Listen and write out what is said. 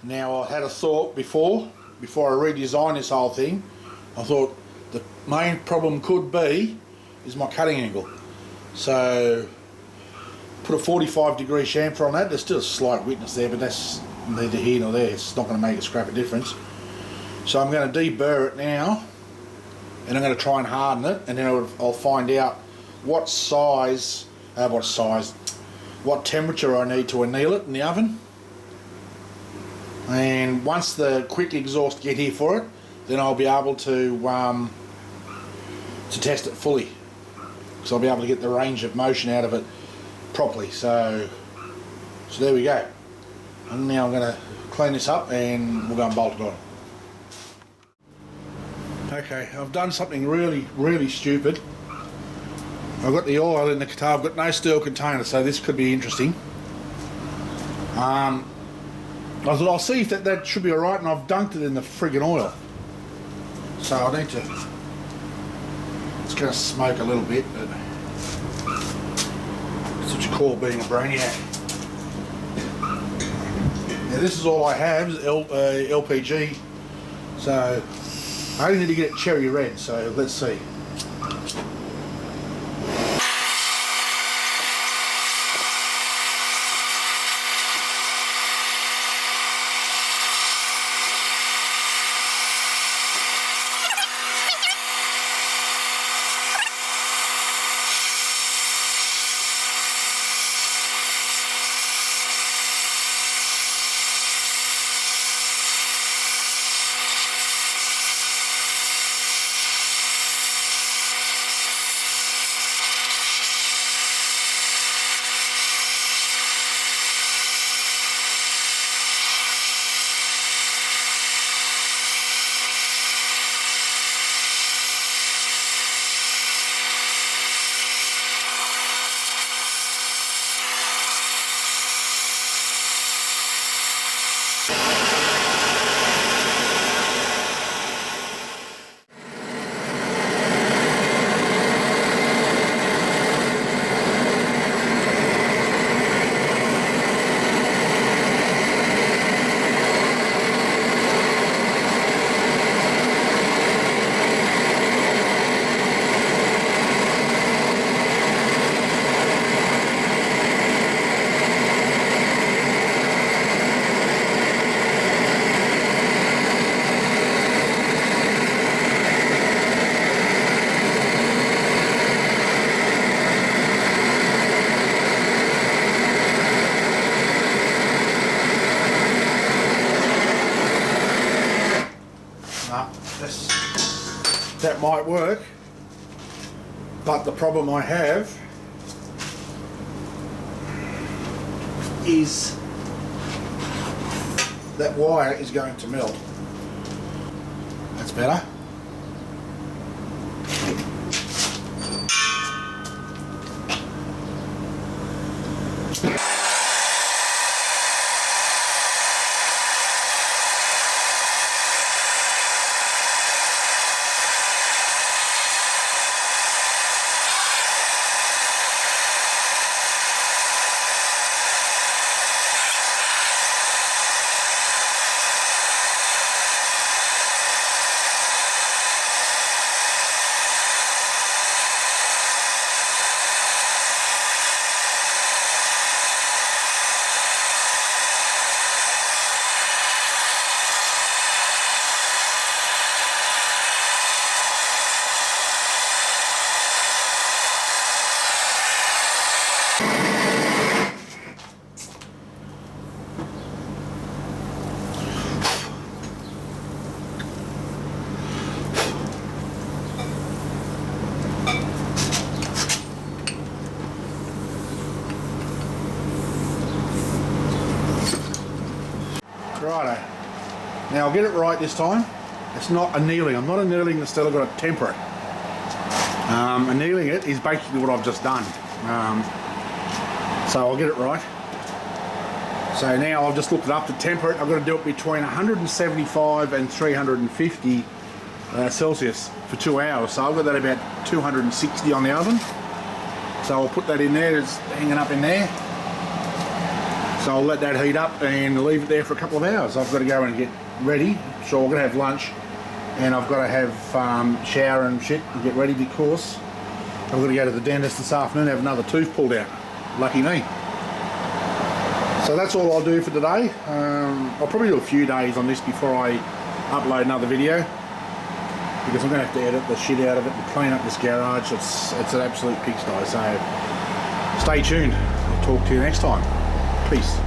Now I had a thought before I redesign this whole thing. I thought the main problem could be is my cutting angle. So put a 45-degree chamfer on that. There's still a slight wetness there, but that's neither here nor there. It's not going to make a scrap of difference. So I'm going to deburr it now, and I'm going to try and harden it, and then I'll find out what temperature I need to anneal it in the oven. And once the quick exhaust get here for it, then I'll be able to test it fully, because I'll be able to get the range of motion out of it properly. So there we go. And now I'm going to clean this up and we'll go and bolt it on. Okay, I've done something really stupid. I've got the oil in the guitar. I've got no steel container, so this could be interesting. I thought I'll see if that should be alright, and I've dunked it in the friggin' oil. So I need to... It's going to smoke a little bit, but that's what you call being a brainiac. Now this is all I have, is LPG. So I only need to get it cherry red, so let's see. That might work, but the problem I have is that wire is going to melt. That's better. Righto. Now I'll get it right this time. It's not annealing. I'm not annealing the steel. I've got to temper it. Annealing it is basically what I've just done. So I'll get it right. So now I've just looked it up to temper it. I've got to do it between 175 and 350 Celsius for 2 hours. So I've got that about 260 on the oven. So I'll put that in there. It's hanging up in there. So I'll let that heat up and leave it there for a couple of hours. I've got to go and get ready. So we're going to have lunch, and I've got to have shower and shit and get ready because I've got to go to the dentist this afternoon and have another tooth pulled out. Lucky me. So that's all I'll do for today. I'll probably do a few days on this before I upload another video, because I'm going to have to edit the shit out of it and clean up this garage. It's an absolute pigsty. So stay tuned. I'll talk to you next time. Peace.